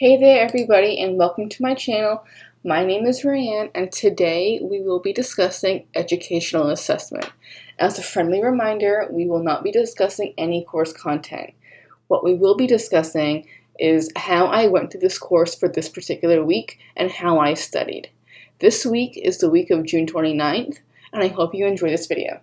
Hey there everybody and welcome to my channel. My name is Ryan and today we will be discussing educational assessment. As a friendly reminder, we will not be discussing any course content. What we will be discussing is how I went through this course for this particular week and how I studied. This week is the week of June 29th and I hope you enjoy this video.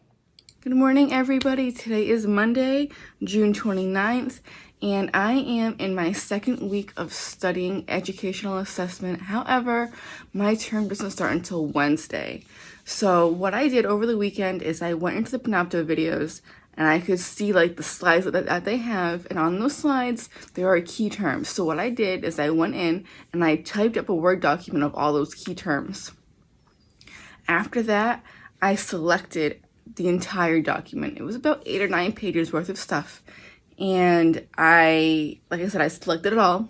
Good morning everybody. Today is Monday, June 29th. And I am in my second week of studying educational assessment. However, my term doesn't start until Wednesday. So what I did over the weekend is I went into the Panopto videos and I could see like the slides that they have. And on those slides, there are key terms. So what I did is I went in and I typed up a Word document of all those key terms. After that, I selected the entire document. It was about 8 or 9 pages worth of stuff. And like I said, I selected it all.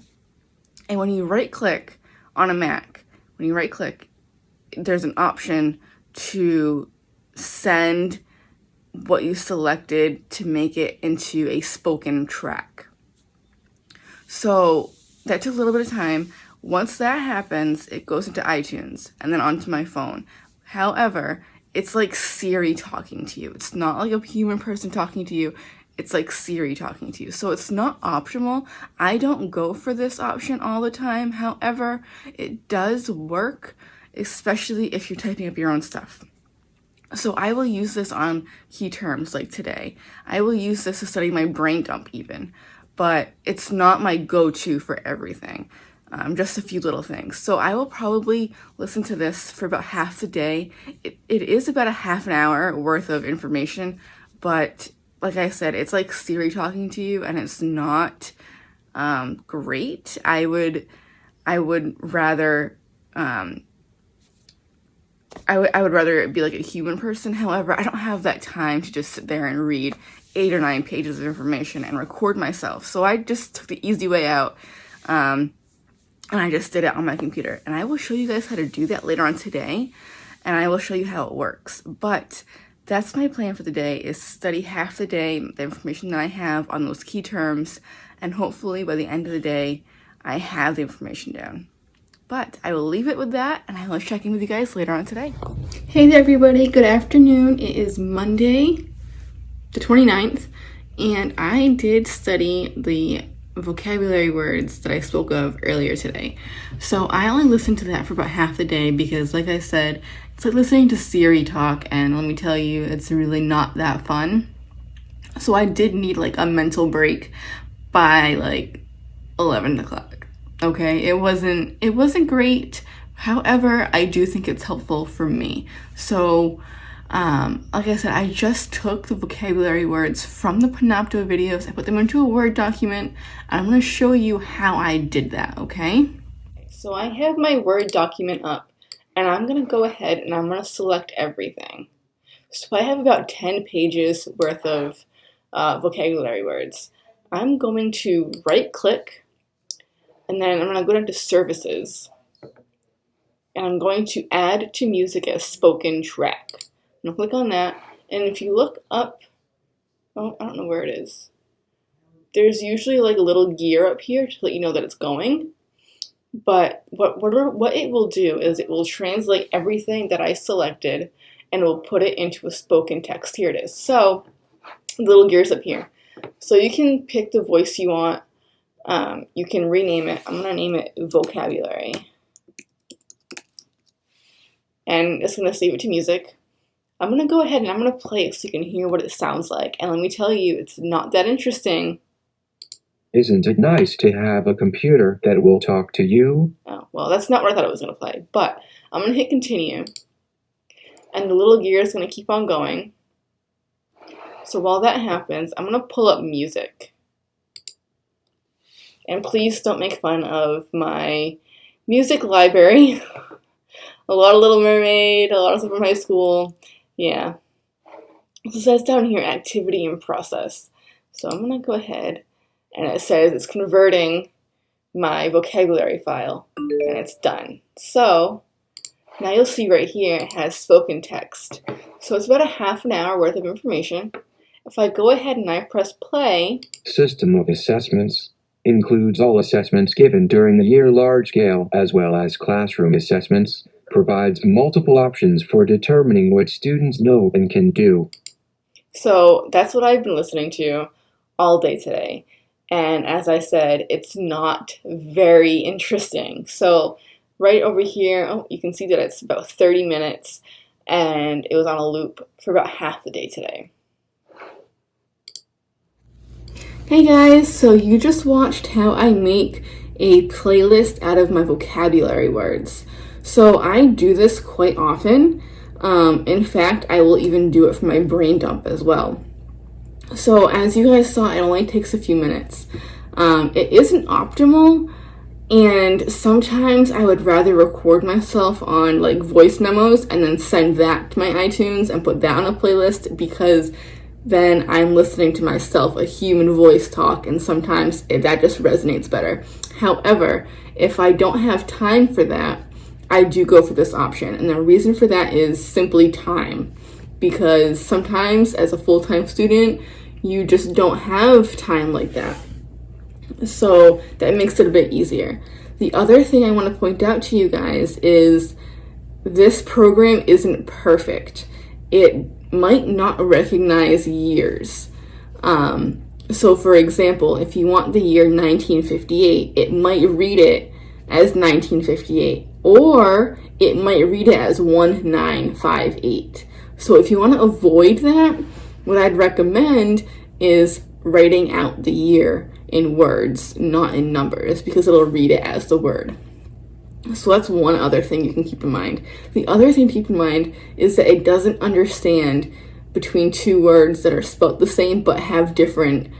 And when you right click on a Mac, there's an option to send what you selected to make it into a spoken track. So that took a little bit of time. Once that happens, it goes into iTunes and then onto my phone. However, it's like Siri talking to you. It's not like a human person talking to you. It's like Siri talking to you. So it's not optional. I don't go for this option all the time. However, it does work, especially if you're typing up your own stuff. So I will use this on key terms like today. I will use this to study my brain dump even, but it's not my go-to for everything. Just a few little things. So I will probably listen to this for about half the day. It is about a half an hour worth of information, but like I said, it's like Siri talking to you and it's not great. I would rather I would rather it be like a human person. However, I don't have that time to just sit there and read 8 or 9 pages of information and record myself. So I just took the easy way out and I just did it on my computer. And I will show you guys how to do that later on today and I will show you how it works. But that's my plan for the day, is study half the day, the information that I have on those key terms, and hopefully by the end of the day, I have the information down. But I will leave it with that, and I will check in with you guys later on today. Hey there everybody, good afternoon. It is Monday, the 29th, and I did study the vocabulary words that I spoke of earlier today. So I only listened to that for about half the day because, like I said, it's like listening to Siri talk, and let me tell you, it's really not that fun. So I did need like a mental break by like 11 o'clock. Okay, it wasn't great. However, I do think it's helpful for me. So like I said, I just took the vocabulary words from the Panopto videos, I put them into a Word document, and I'm going to show you how I did that, okay? So I have my Word document up, and I'm going to go ahead and I'm going to select everything. So I have about 10 pages worth of vocabulary words. I'm going to right click, and then I'm going to go down to services, and I'm going to add to music as spoken track. I'm going to click on that, and if you look up, oh, I don't know where it is. There's usually like a little gear up here to let you know that it's going. But what it will do is it will translate everything that I selected and it will put it into a spoken text. Here it is. So, little gears up here. So you can pick the voice you want. You can rename it. I'm going to name it vocabulary. And it's going to save it to music. I'm going to go ahead and I'm going to play it so you can hear what it sounds like. And let me tell you, it's not that interesting. Isn't it nice to have a computer that will talk to you? Oh, well, that's not what I thought it was going to play. But I'm going to hit continue. And the little gear is going to keep on going. So while that happens, I'm going to pull up music. And please don't make fun of my music library. A lot of Little Mermaid, a lot of stuff from high school. Yeah. So it says down here, activity in process. So I'm going to go ahead, and it says it's converting my vocabulary file, and it's done. So now you'll see right here it has spoken text. So it's about a half an hour worth of information. If I go ahead and I press play, System of assessments. includes all assessments given during the year large scale as well as classroom assessments, provides multiple options for determining what students know and can do. So that's what I've been listening to all day today. And as I said, it's not very interesting. So right over here, oh, you can see that it's about 30 minutes and it was on a loop for about half the day today. Hey guys, so you just watched how I make a playlist out of my vocabulary words. So I do this quite often. In fact, I will even do it for my brain dump as well. So as you guys saw, it only takes a few minutes. It isn't optimal, and sometimes I would rather record myself on like voice memos and then send that to my iTunes and put that on a playlist, because then I'm listening to myself, a human voice talk, and sometimes that just resonates better. However, if I don't have time for that, I do go for this option. And the reason for that is simply time. Because sometimes as a full-time student, you just don't have time like that. So that makes it a bit easier. The other thing I want to point out to you guys is this program isn't perfect. It might not recognize years. So for example, if you want the year 1958, it might read it as 1958, or it might read it as 1958. So if you want to avoid that, what I'd recommend is writing out the year in words, not in numbers, because it'll read it as the word. So that's one other thing you can keep in mind. The other thing to keep in mind is that it doesn't understand between two words that are spelled the same but have different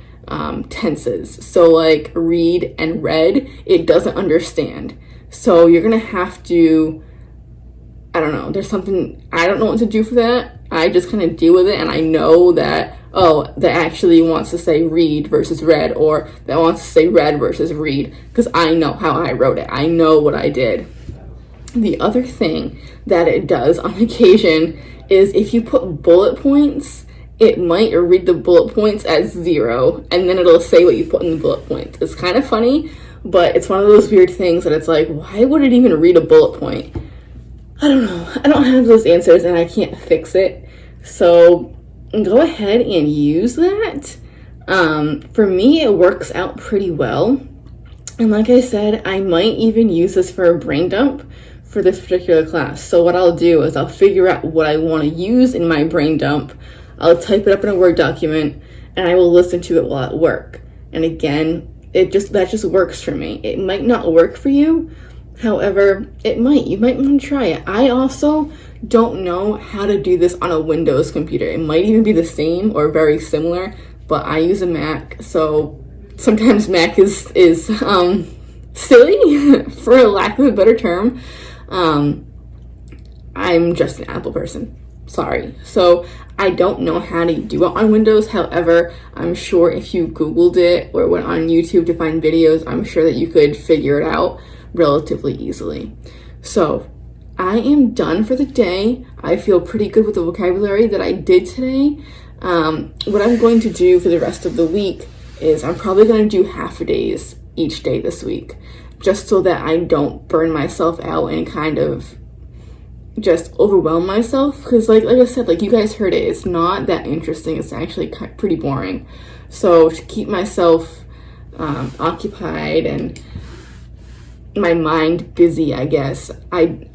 tenses. So like read and read, it doesn't understand. So you're gonna have to, I don't know, there's something, I don't know what to do for that. I just kind of deal with it, and I know that, oh, that actually wants to say read versus read, or that wants to say read versus read, because I know how I wrote it. I know what I did. The other thing that it does on occasion is if you put bullet points, it might read the bullet points as 0, and then it'll say what you put in the bullet points. It's kind of funny, but it's one of those weird things that it's like, why would it even read a bullet point? I don't know. I don't have those answers and I can't fix it. So go ahead and use that. For me, it works out pretty well. And like I said, I might even use this for a brain dump for this particular class. So what I'll do is I'll figure out what I want to use in my brain dump. I'll type it up in a Word document and I will listen to it while at work. And again, that just works for me. It might not work for you. However, it might. You might want to try it. I also don't know how to do this on a Windows computer. It might even be the same or very similar, but I use a Mac, so sometimes Mac is silly, for lack of a better term. I'm just an Apple person. Sorry. So I don't know how to do it on Windows. However, I'm sure if you Googled it or went on YouTube to find videos, I'm sure that you could figure it out relatively easily. So I am done for the day. I feel pretty good with the vocabulary that I did today. What I'm going to do for the rest of the week is I'm probably going to do half a days each day this week, just so that I don't burn myself out and kind of just overwhelm myself, because like I said, like you guys heard it, it's not that interesting. It's actually pretty boring. So to keep myself occupied and my mind busy, I guess, I'm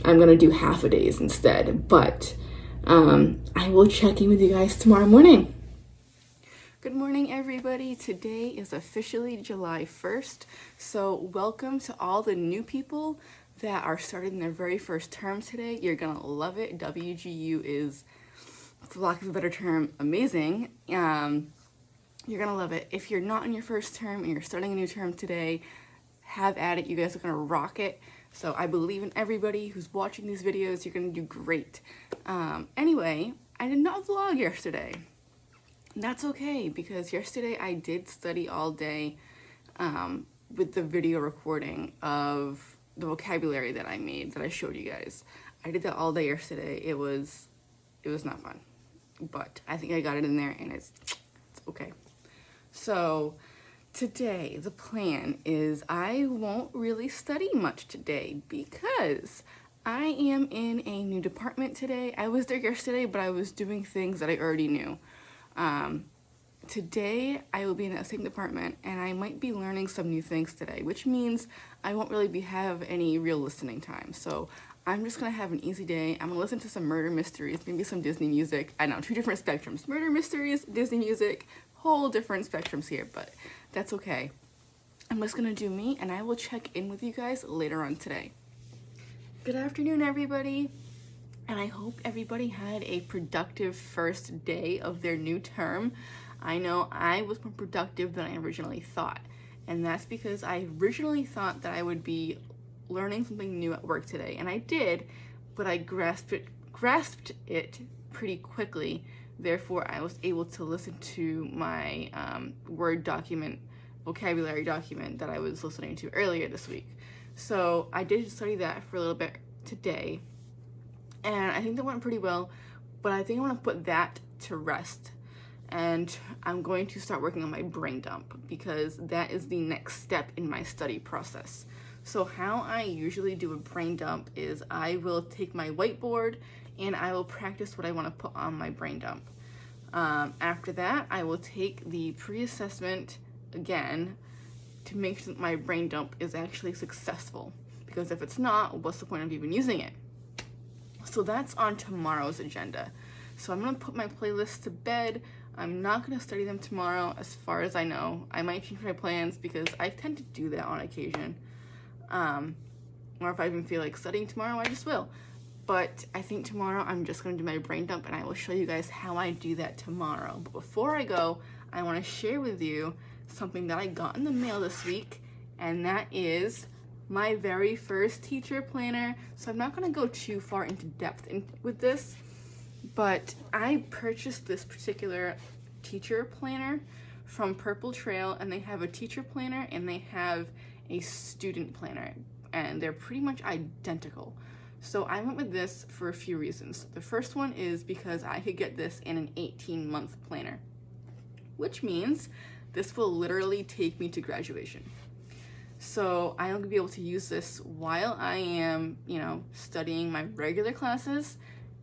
gonna do half a days instead. But I will check in with you guys tomorrow morning. Good morning, everybody. Today is officially July 1st, so welcome to all the new people that are starting their very first term today. You're gonna love it. WGU is, for lack of a better term, amazing. You're gonna love it. If you're not in your first term and you're starting a new term today, have at it. You guys are gonna rock it. So I believe in everybody who's watching these videos. You're gonna do great. Anyway, I did not vlog yesterday. That's okay, because yesterday I did study all day with the video recording of the vocabulary that I made, that I showed you guys. I did that all day yesterday. It was not fun, but I think I got it in there, and it's okay. So today the plan is I won't really study much today because I am in a new department today. I was there yesterday, but I was doing things that I already knew. Today I will be in that same department and I might be learning some new things today, which means I won't really have any real listening time. So I'm just gonna have an easy day. I'm gonna listen to some murder mysteries, maybe some Disney music. I know, two different spectrums. Murder mysteries, Disney music, whole different spectrums here, but that's okay. I'm just gonna do me and I will check in with you guys later on today. Good afternoon, everybody. And I hope everybody had a productive first day of their new term. I know I was more productive than I originally thought. And that's because I originally thought that I would be learning something new at work today. And I did, but I grasped it pretty quickly. Therefore, I was able to listen to my Word document, vocabulary document that I was listening to earlier this week. So I did study that for a little bit today. And I think that went pretty well, but I think I want to put that to rest. And I'm going to start working on my brain dump because that is the next step in my study process. So how I usually do a brain dump is I will take my whiteboard and I will practice what I want to put on my brain dump. After that, I will take the pre-assessment again to make sure that my brain dump is actually successful. Because if it's not, what's the point of even using it? So that's on tomorrow's agenda. So I'm gonna put my playlists to bed. I'm not gonna study them tomorrow as far as I know. I might change my plans because I tend to do that on occasion. Or if I even feel like studying tomorrow, I just will. But I think tomorrow I'm just gonna do my brain dump and I will show you guys how I do that tomorrow. But before I go, I wanna share with you something that I got in the mail this week, and that is my very first teacher planner. So I'm not gonna go too far into depth with this, but I purchased this particular teacher planner from Purple Trail, and they have a teacher planner and they have a student planner, and they're pretty much identical. So I went with this for a few reasons. The first one is because I could get this in an 18-month planner, which means this will literally take me to graduation. So I'll be able to use this while I am, studying my regular classes,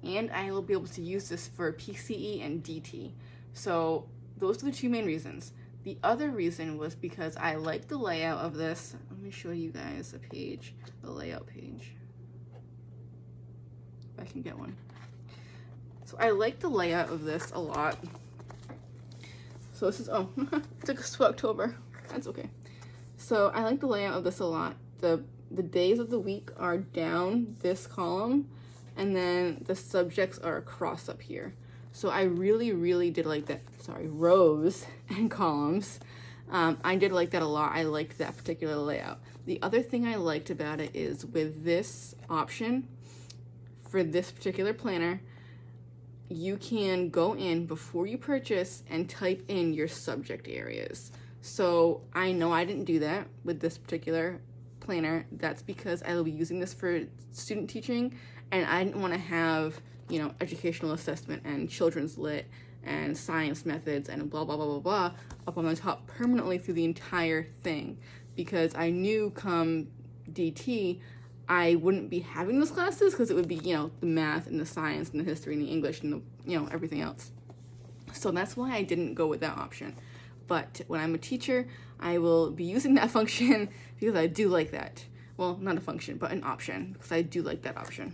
and I will be able to use this for PCE and DT. So those are the two main reasons. The other reason was because I like the layout of this. Let me show you guys a page, the layout page. If I can get one. So I like the layout of this a lot. So this is, it took us to October. That's okay. So I like the layout of this a lot. The days of the week are down this column, and then the subjects are across up here. So I really, really did like that. Sorry, rows and columns. I did like that a lot. I liked that particular layout. The other thing I liked about it is with this option for this particular planner, you can go in before you purchase and type in your subject areas. So I know I didn't do that with this particular planner. That's because I will be using this for student teaching, and I didn't want to have, educational assessment and children's lit and science methods and blah, blah, blah, blah, blah up on the top permanently through the entire thing, because I knew come DT, I wouldn't be having those classes because it would be, the math and the science and the history and the English and the, everything else. So that's why I didn't go with that option. But when I'm a teacher, I will be using that function because I do like that. Well, not a function, but an option, because I do like that option.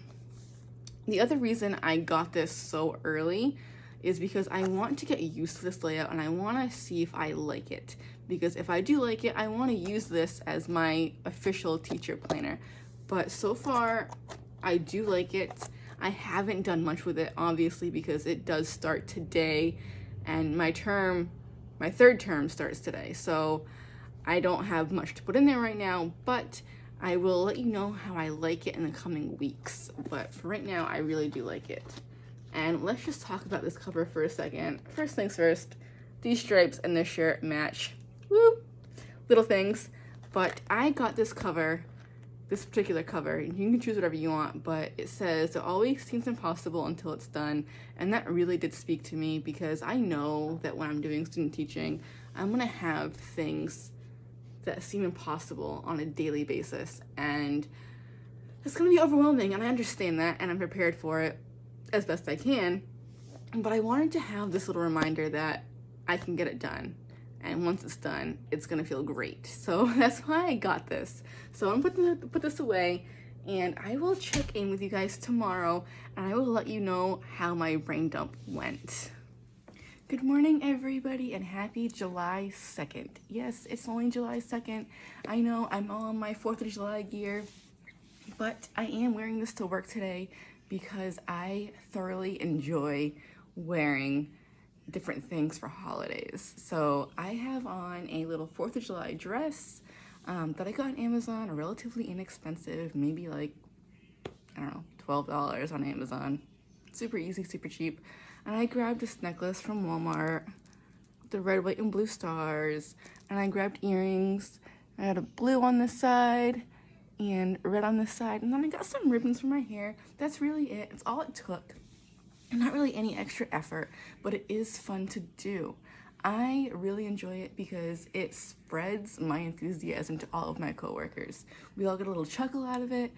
The other reason I got this so early is because I want to get used to this layout and I want to see if I like it. Because if I do like it, I want to use this as my official teacher planner. But so far, I do like it. I haven't done much with it, obviously, because it does start today, and my third term starts today. So I don't have much to put in there right now, but I will let you know how I like it in the coming weeks. But for right now, I really do like it. And let's just talk about this cover for a second. First things first, these stripes and this shirt match. Woo! Little things. But I got this cover this particular cover. You can choose whatever you want, but it says it always seems impossible until it's done. And that really did speak to me, because I know that when I'm doing student teaching, I'm gonna have things that seem impossible on a daily basis, and it's gonna be overwhelming, and I understand that, and I'm prepared for it as best I can. But I wanted to have this little reminder that I can get it done, and once it's done, it's gonna feel great. So that's why I got this. So I'm gonna put this away, and I will check in with you guys tomorrow, and I will let you know how my brain dump went. Good morning, everybody, and happy July 2nd. Yes, it's only July 2nd. I know I'm on my 4th of July gear, but I am wearing this to work today because I thoroughly enjoy wearing different things for holidays. So I have on a little 4th of July dress that I got on Amazon, relatively inexpensive, maybe like, I don't know, $12 on Amazon. Super easy, super cheap. And I grabbed this necklace from Walmart, the red, white, and blue stars, and I grabbed earrings. I had a blue on this side and red on this side, and then I got some ribbons for my hair. That's really it. It's all it took. Not really any extra effort, but it is fun to do. I really enjoy it because it spreads my enthusiasm to all of my coworkers. We all get a little chuckle out of it.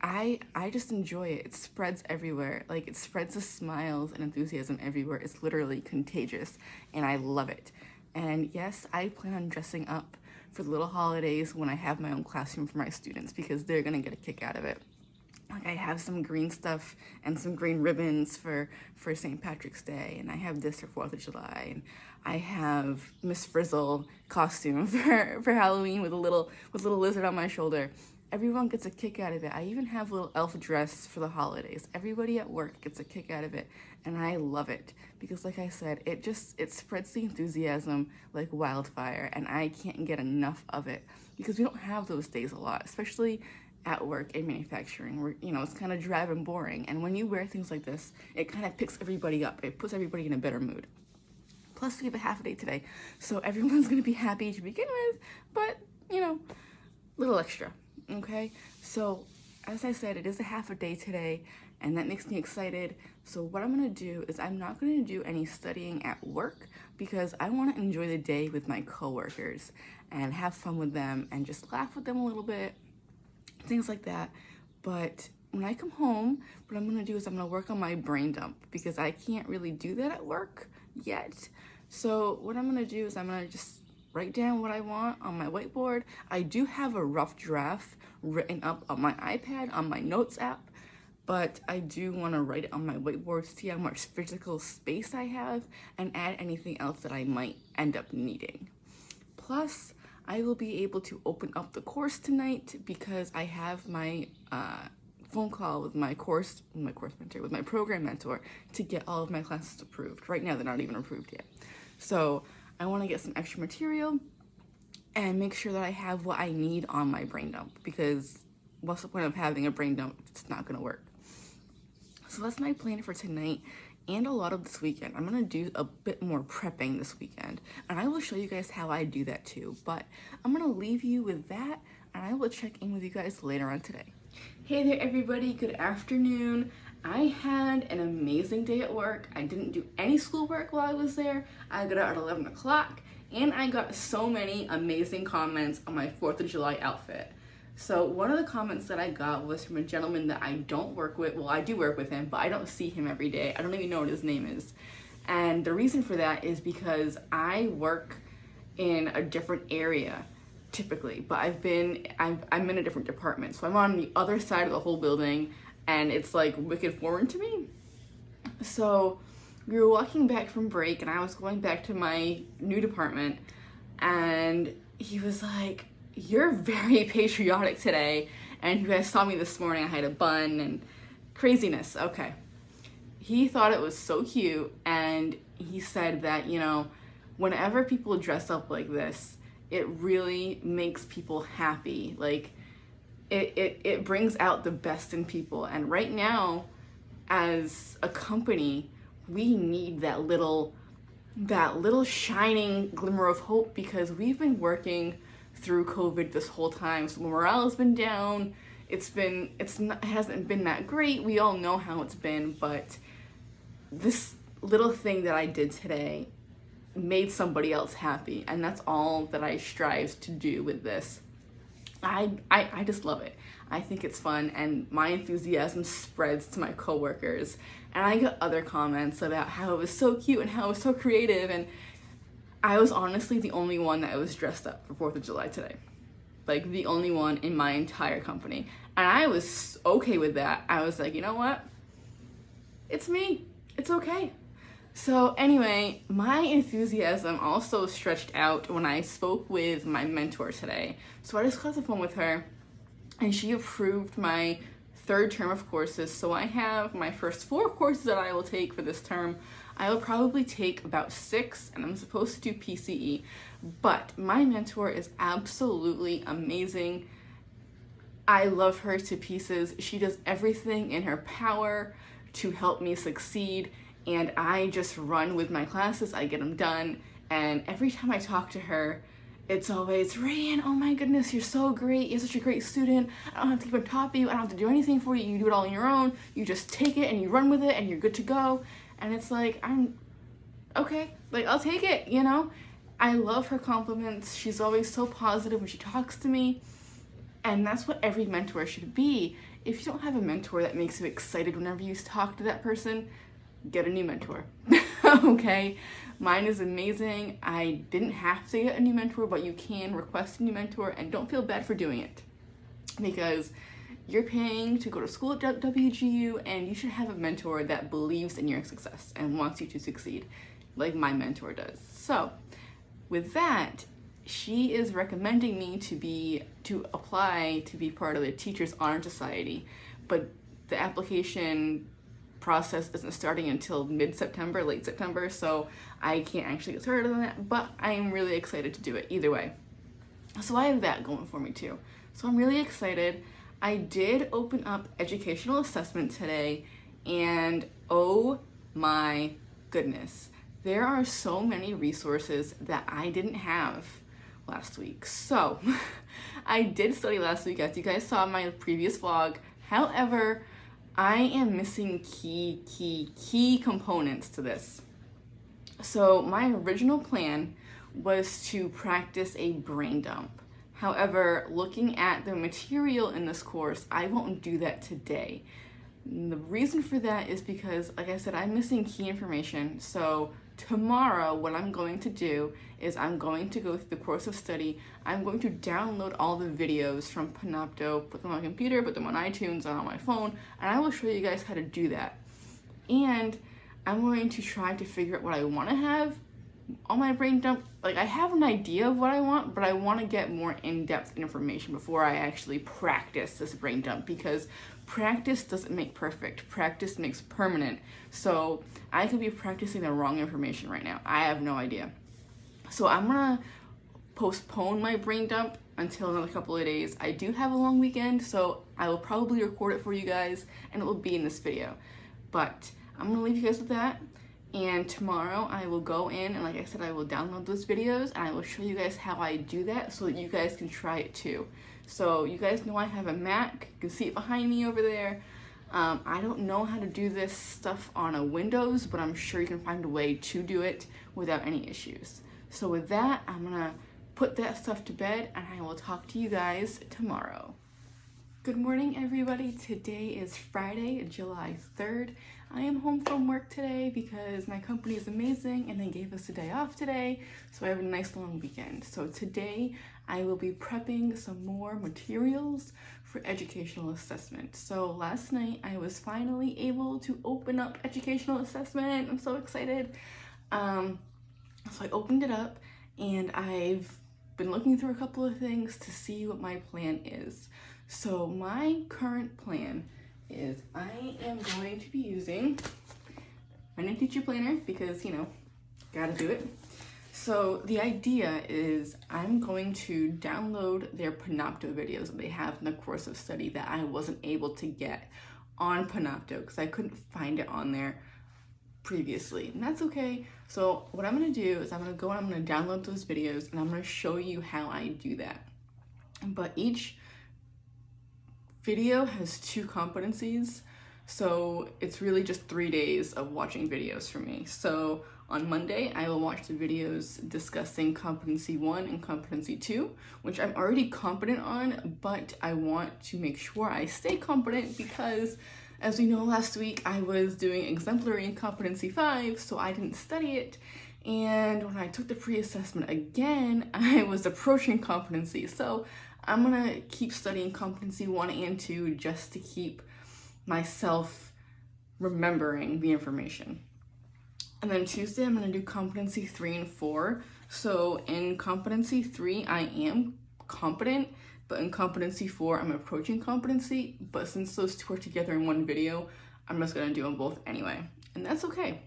I just enjoy it. It spreads everywhere. Like, it spreads the smiles and enthusiasm everywhere. It's literally contagious, and I love it. And yes, I plan on dressing up for the little holidays when I have my own classroom for my students, because they're gonna get a kick out of it. Like, I have some green stuff and some green ribbons for St. Patrick's Day, and I have this for 4th of July, and I have Miss Frizzle costume for Halloween with a little lizard on my shoulder. Everyone gets a kick out of it. I even have a little elf dress for the holidays. Everybody at work gets a kick out of it, and I love it because, like I said, it spreads the enthusiasm like wildfire, and I can't get enough of it because we don't have those days a lot, especially at work in manufacturing, where, you know, it's kind of drab and boring. And when you wear things like this, it kind of picks everybody up. It puts everybody in a better mood. Plus, we have a half a day today, so everyone's gonna be happy to begin with, but, you know, a little extra. Okay, so as I said, it is a half a day today, and that makes me excited. So what I'm gonna do is I'm not gonna do any studying at work because I want to enjoy the day with my coworkers and have fun with them and just laugh with them a little bit, things like that. But when I come home, what I'm gonna do is I'm gonna work on my brain dump because I can't really do that at work yet. So what I'm gonna do is I'm gonna just write down what I want on my whiteboard. I do have a rough draft written up on my iPad, on my notes app, but I do want to write it on my whiteboard to see how much physical space I have and add anything else that I might end up needing. Plus, I will be able to open up the course tonight because I have my phone call with my program mentor to get all of my classes approved. Right now, they're not even approved yet. So I want to get some extra material and make sure that I have what I need on my brain dump, because what's the point of having a brain dump if it's not going to work? So that's my plan for tonight and a lot of this weekend. I'm going to do a bit more prepping this weekend, and I will show you guys how I do that too. But I'm going to leave you with that, and I will check in with you guys later on today. Hey there, everybody. Good afternoon. I had an amazing day at work. I didn't do any schoolwork while I was there. I got out at 11 o'clock, and I got so many amazing comments on my 4th of July outfit. So one of the comments that I got was from a gentleman that I don't work with. Well, I do work with him, but I don't see him every day. I don't even know what his name is. And the reason for that is because I work in a different area typically, but I'm in a different department. So I'm on the other side of the whole building, and it's like wicked foreign to me. So we were walking back from break, and I was going back to my new department, and he was like, "You're very patriotic today." And you guys saw me this morning, I had a bun and craziness. Okay. He thought it was so cute, and he said that, you know, whenever people dress up like this, it really makes people happy. Like, it brings out the best in people. And right now, as a company, we need that little shining glimmer of hope, because we've been working through COVID this whole time. So morale has been down. It hasn't been that great. We all know how it's been, but this little thing that I did today made somebody else happy, and that's all that I strive to do with this. I just love it. I think it's fun, and my enthusiasm spreads to my coworkers, and I get other comments about how it was so cute and how it was so creative, and I was honestly the only one that was dressed up for 4th of July today. Like, the only one in my entire company. And I was okay with that. I was like, you know what? It's me. It's okay. So anyway, my enthusiasm also stretched out when I spoke with my mentor today. So I just got off the phone with her, and she approved my 3rd term of courses. So I have my first 4 courses that I will take for this term. I will probably take about 6, and I'm supposed to do PCE. But my mentor is absolutely amazing. I love her to pieces. She does everything in her power to help me succeed, and I just run with my classes. I get them done, and every time I talk to her, it's always, Rayan, oh my goodness, you're so great. You're such a great student. I don't have to keep on top of you. I don't have to do anything for you. You do it all on your own. You just take it and you run with it and you're good to go. And it's like, I'm okay. Like, I'll take it, you know? I love her compliments. She's always so positive when she talks to me. And that's what every mentor should be. If you don't have a mentor that makes you excited whenever you talk to that person, get a new mentor. Okay? Mine is amazing. I didn't have to get a new mentor, but you can request a new mentor, and don't feel bad for doing it, because you're paying to go to school at WGU, and you should have a mentor that believes in your success and wants you to succeed, like my mentor does. So with that, she is recommending me to apply to be part of the Teachers Honor Society, but the application process isn't starting until mid-September, late September, so I can't actually get started on that, but I am really excited to do it either way. So I have that going for me too. So I'm really excited. I did open up educational assessment today, and oh my goodness, there are so many resources that I didn't have last week. So I did study last week, as you guys saw in my previous vlog. However, I am missing key components to this. So my original plan was to practice a brain dump. However, looking at the material in this course, I won't do that today. And the reason for that is because, like I said, I'm missing key information. So tomorrow, what I'm going to do is I'm going to go through the course of study. I'm going to download all the videos from Panopto, put them on my computer, put them on iTunes, and on my phone, and I will show you guys how to do that. And I'm going to try to figure out what I want to have on my brain dump. Like, I have an idea of what I want, but I want to get more in-depth information before I actually practice this brain dump, because practice doesn't make perfect. Practice makes permanent. So I could be practicing the wrong information right now. I have no idea. So I'm gonna postpone my brain dump until another couple of days. I do have a long weekend, so I will probably record it for you guys, and it will be in this video. But I'm gonna leave you guys with that. And tomorrow I will go in, and like I said, I will download those videos, and I will show you guys how I do that so that you guys can try it too. So you guys know I have a Mac. You can see it behind me over there. I don't know how to do this stuff on a Windows, but I'm sure you can find a way to do it without any issues. So with that, I'm gonna put that stuff to bed, and I will talk to you guys tomorrow. Good morning, everybody. Today is Friday, July 3rd. I am home from work today because my company is amazing and they gave us a day off today, so I have a nice long weekend. So today I will be prepping some more materials for educational assessment. So last night I was finally able to open up educational assessment. I'm so excited. So I opened it up, and I've been looking through a couple of things to see what my plan is. So my current plan is I am going to be using my new teacher planner because, you know, gotta do it. So the idea is I'm going to download their Panopto videos that they have in the course of study that I wasn't able to get on Panopto because I couldn't find it on there previously, and that's okay. So what I'm going to do is I'm going to go and I'm going to download those videos and I'm going to show you how I do that. But each video has 2 competencies, so it's really just 3 days of watching videos for me. So on Monday, I will watch the videos discussing competency 1 and competency 2, which I'm already competent on, but I want to make sure I stay competent because, as we know, last week I was doing exemplary in competency 5, so I didn't study it. And when I took the pre-assessment again, I was approaching competency. So I'm gonna keep studying competency 1 and 2 just to keep myself remembering the information. And then Tuesday, I'm gonna do competency 3 and 4. So in competency 3, I am competent, but in competency 4, I'm approaching competency. But since those 2 are together in one video, I'm just gonna do them both anyway. And that's okay.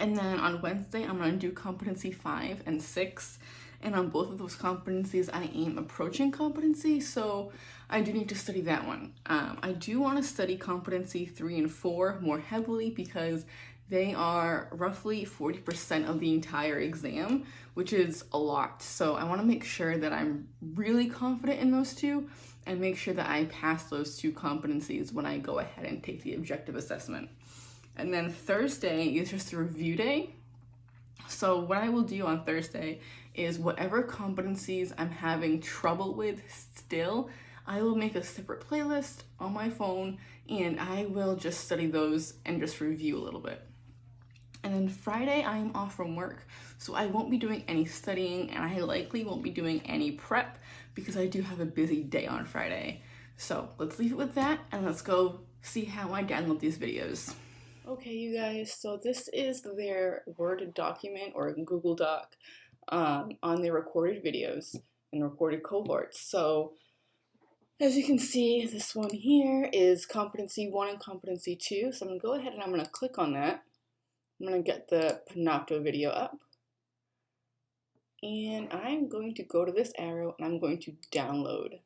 And then on Wednesday, I'm gonna do competency 5 and 6. And on both of those competencies, I am approaching competency, so I do need to study that one. I do wanna study competency 3 and 4 more heavily because they are roughly 40% of the entire exam, which is a lot. So I wanna make sure that I'm really confident in those 2 and make sure that I pass those 2 competencies when I go ahead and take the objective assessment. And then Thursday is just a review day. So what I will do on Thursday is whatever competencies I'm having trouble with still, I will make a separate playlist on my phone and I will just study those and just review a little bit. And then Friday, I'm off from work, so I won't be doing any studying and I likely won't be doing any prep because I do have a busy day on Friday. So let's leave it with that and let's go see how I download these videos. Okay, you guys, so this is their Word document or Google Doc on their recorded videos and recorded cohorts. So as you can see, this one here is competency 1 and competency 2. So I'm gonna go ahead and I'm gonna click on that. I'm gonna get the Panopto video up. And I'm going to go to this arrow and I'm going to download.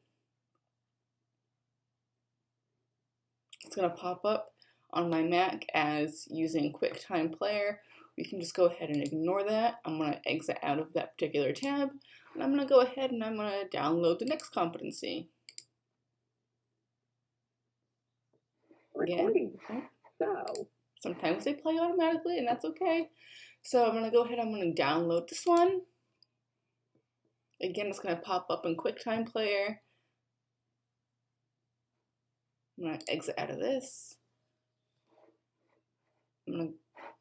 It's gonna pop up on my Mac as using QuickTime Player. We can just go ahead and ignore that. I'm gonna exit out of that particular tab and I'm gonna go ahead and I'm gonna download the next competency. Again, so sometimes they play automatically and that's okay. So I'm gonna go ahead, I'm gonna download this one. Again, it's gonna pop up in QuickTime Player. I'm gonna exit out of this.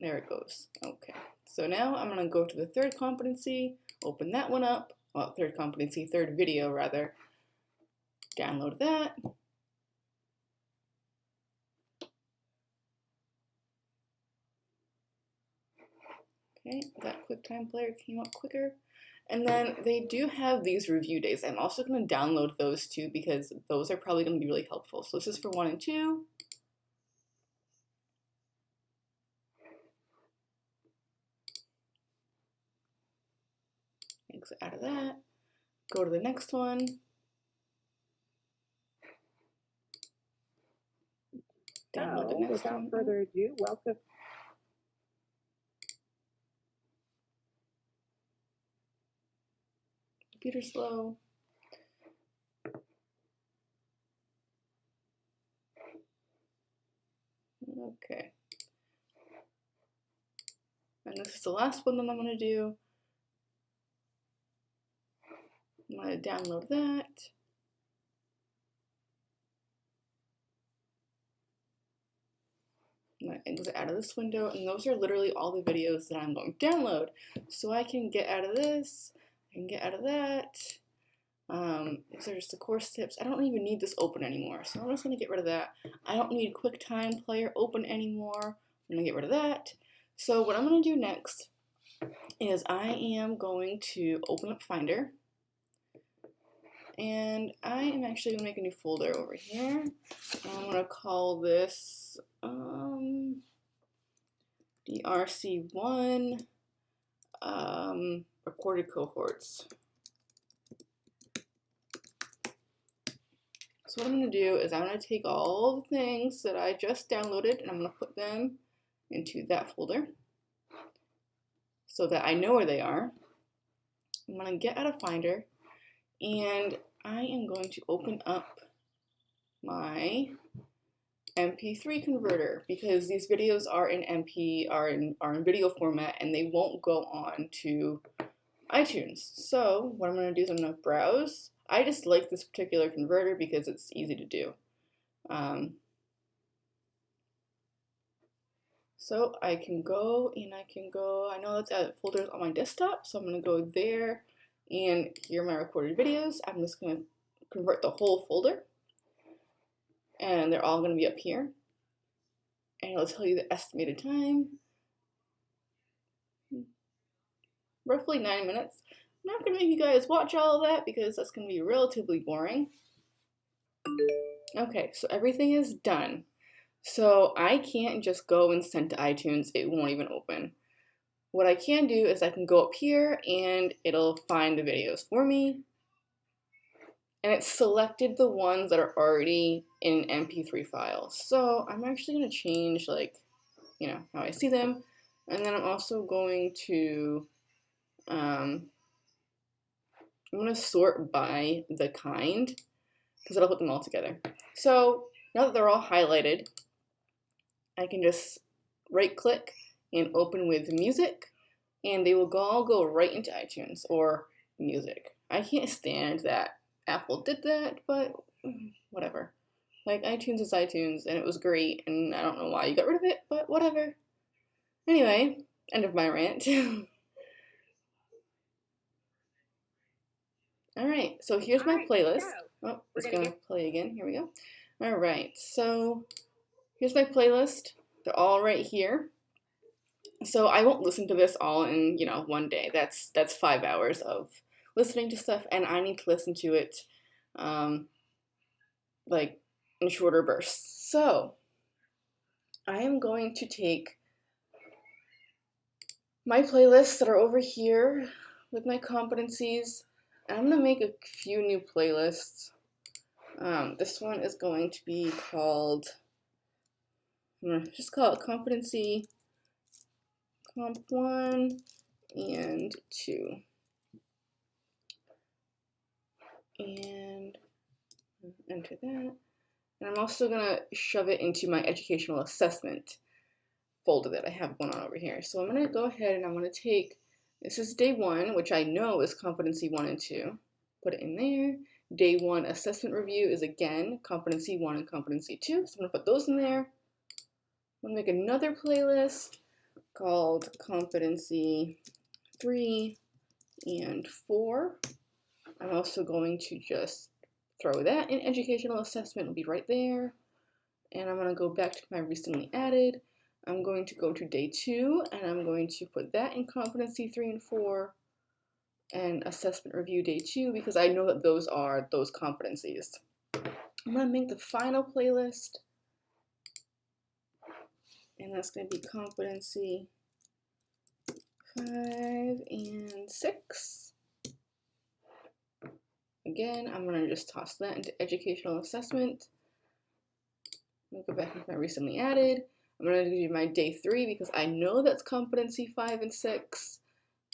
There it goes. Okay, so now I'm gonna go to the third competency, open that one up. Well, third competency, third video rather. Download that. Okay, that QuickTime Player came up quicker. And then they do have these review days. I'm also gonna download those too because those are probably gonna be really helpful. So this is for 1 and 2. Exit out of that. Go to the next one. Download the next one. Without further ado, welcome. Computer slow. Okay. And this is the last one that I'm gonna do. I'm gonna download that. I'm gonna exit out of this window, and those are literally all the videos that I'm going to download. So I can get out of this, I can get out of that. These are just the course tips. I don't even need this open anymore, so I'm just gonna get rid of that. I don't need QuickTime Player open anymore. I'm gonna get rid of that. So what I'm gonna do next is I am going to open up Finder. And I am actually gonna make a new folder over here. I'm gonna call this DRC1 recorded cohorts. So what I'm gonna do is I'm gonna take all the things that I just downloaded and I'm gonna put them into that folder so that I know where they are. I'm going to get out of Finder, and I am going to open up my MP3 converter because these videos are in video format and they won't go on to iTunes. So what I'm going to do is I'm going to browse. I just like this particular converter because it's easy to do. So I can go and I know it's at folders on my desktop, so I'm going to go there, and here are my recorded videos. I'm just going to convert the whole folder, and they're all going to be up here, and it'll tell you the estimated time, roughly 9 minutes. I'm not going to make you guys watch all of that because that's going to be relatively boring. Okay, so everything is done. So I can't just go and send to iTunes, it won't even open. What I can do is I can go up here and it'll find the videos for me. And it's selected the ones that are already in MP3 files. So I'm actually going to change how I see them. And then I'm also going to, I'm going to sort by the kind because it'll put them all together. So now that they're all highlighted, I can just right click and open with music, and they will all go right into iTunes or music. I can't stand that Apple did that, but whatever. Like, iTunes is iTunes, and it was great, and I don't know why you got rid of it, but whatever. Anyway, end of my rant. Alright, so here's my playlist. Oh, it's gonna play again. Here we go. Alright, so here's my playlist. They're all right here. So I won't listen to this all in, one day. That's 5 hours of listening to stuff, and I need to listen to it in shorter bursts. So I am going to take my playlists that are over here with my competencies, and I'm going to make a few new playlists. This one is going to be called, I'm going to just call it Competency Comp 1 and 2. And enter that. And I'm also going to shove it into my educational assessment folder that I have going on over here. So I'm going to go ahead and I'm going to take, this is day 1, which I know is competency 1 and 2. Put it in there. Day 1 assessment review is again competency 1 and competency 2. So I'm going to put those in there. I'm going to make another playlist called competency 3 and 4. I'm also going to just throw that in educational assessment. It'll be right there. And I'm going to go back to my recently added. I'm going to go to day 2 and I'm going to put that in competency 3 and 4 and assessment review day 2 because I know that those are those competencies. I'm going to make the final playlist, and that's going to be competency 5 and 6. Again, I'm going to just toss that into educational assessment. I'm going to go back into my recently added. I'm going to do my day 3 because I know that's competency 5 and 6.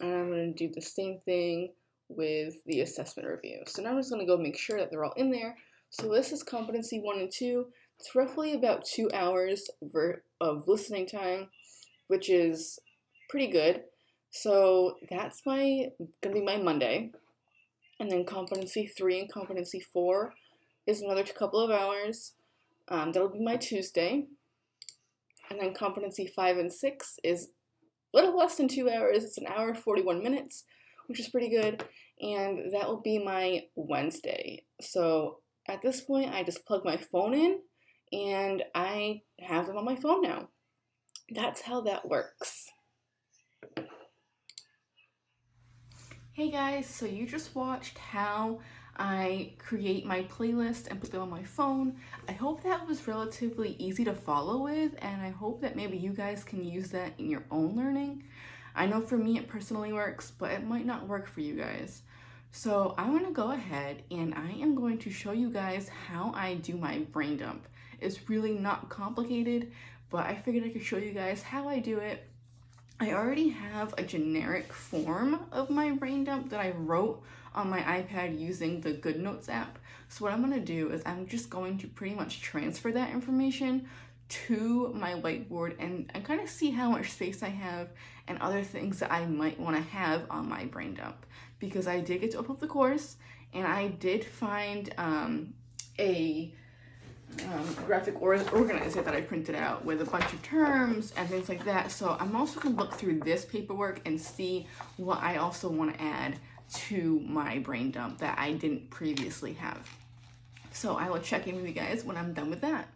And I'm going to do the same thing with the assessment review. So now I'm just going to go make sure that they're all in there. So this is competency 1 and 2. It's roughly about 2 hours of listening time, which is pretty good. So that's going to be my Monday. And then competency 3 and competency 4 is another couple of hours. That'll be my Tuesday. And then competency 5 and 6 is a little less than 2 hours. It's 1 hour 41 minutes, which is pretty good. And that will be my Wednesday. So at this point, I just plug my phone in and I have them on my phone now. That's how that works. Hey guys, so you just watched how I create my playlist and put them on my phone. I hope that was relatively easy to follow with, and I hope that maybe you guys can use that in your own learning. I know for me it personally works, but it might not work for you guys. So I'm going to go ahead and I am going to show you guys how I do my brain dump. It's really not complicated, but I figured I could show you guys how I do it. I already have a generic form of my brain dump that I wrote on my iPad using the GoodNotes app. So what I'm going to do is I'm just going to pretty much transfer that information to my whiteboard and kind of see how much space I have and other things that I might want to have on my brain dump, because I did get to upload the course and I did find a graphic organizer that I printed out with a bunch of terms and things like that. So I'm also going to look through this paperwork and see what I also want to add to my brain dump that I didn't previously have. So I will check in with you guys when I'm done with that.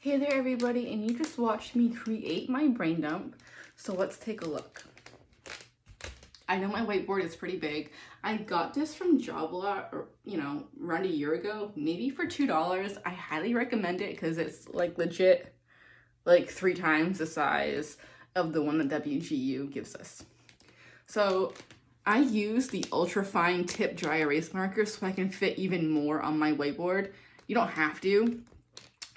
Hey there everybody, and you just watched me create my brain dump, so let's take a look. I know my whiteboard is pretty big. I got this from Joblot, around a year ago, maybe for $2. I highly recommend it because it's like legit like 3 times the size of the one that WGU gives us. So I use the ultra fine tip dry erase marker so I can fit even more on my whiteboard. You don't have to.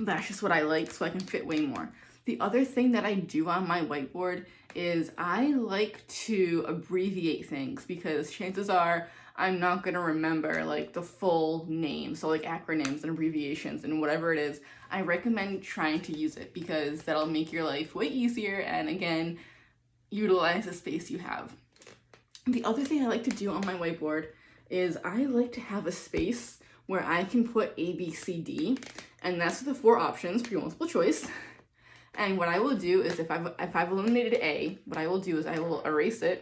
That's just what I like, so I can fit way more. The other thing that I do on my whiteboard is I like to abbreviate things, because chances are I'm not going to remember like the full name. So like acronyms and abbreviations and whatever it is, I recommend trying to use it because that'll make your life way easier and again, utilize the space you have. The other thing I like to do on my whiteboard is I like to have a space where I can put A, B, C, D, and that's the 4 options for your multiple choice. And what I will do is if I've eliminated A, what I will do is I will erase it.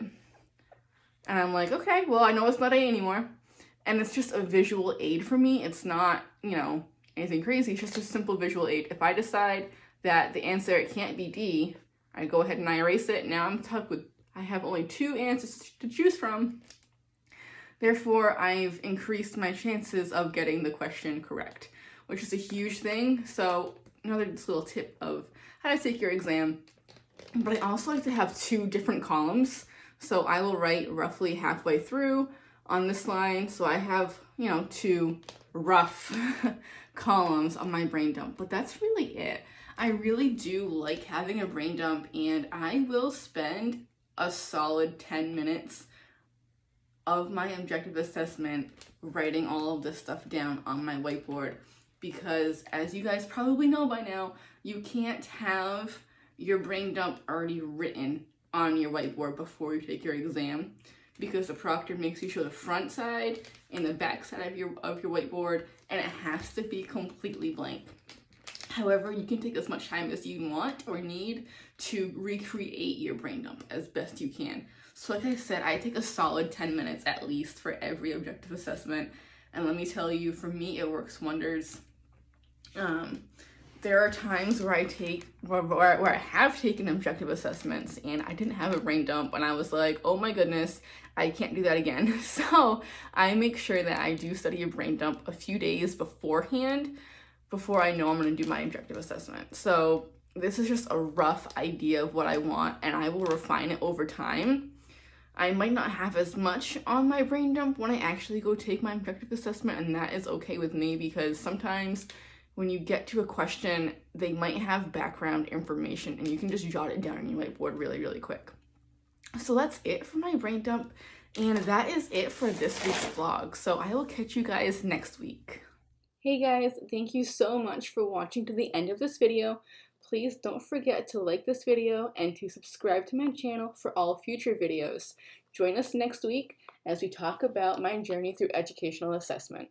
And I'm like, okay, well, I know it's not A anymore. And it's just a visual aid for me. It's not, anything crazy. It's just a simple visual aid. If I decide that the answer can't be D, I go ahead and I erase it. Now I'm stuck with, I have only 2 answers to choose from. Therefore, I've increased my chances of getting the question correct, which is a huge thing. So another just little tip of how to take your exam. But I also like to have 2 different columns. So I will write roughly halfway through on this line. So I have, 2 rough columns on my brain dump, but that's really it. I really do like having a brain dump, and I will spend a solid 10 minutes of my objective assessment writing all of this stuff down on my whiteboard, because as you guys probably know by now, you can't have your brain dump already written on your whiteboard before you take your exam, because the proctor makes you show the front side and the back side of your whiteboard, and it has to be completely blank. However, you can take as much time as you want or need to recreate your brain dump as best you can. So like I said, I take a solid 10 minutes at least for every objective assessment. And let me tell you, for me, it works wonders. There are times where I have taken objective assessments and I didn't have a brain dump, and I was like, oh my goodness, I can't do that again. So I make sure that I do study a brain dump a few days beforehand before I know I'm going to do my objective assessment. So this is just a rough idea of what I want, and I will refine it over time. I might not have as much on my brain dump when I actually go take my objective assessment, and that is okay with me, because sometimes when you get to a question, they might have background information and you can just jot it down on your whiteboard really, really quick. So that's it for my brain dump, and that is it for this week's vlog. So I will catch you guys next week. Hey guys, thank you so much for watching to the end of this video. Please don't forget to like this video and to subscribe to my channel for all future videos. Join us next week as we talk about my journey through educational assessment.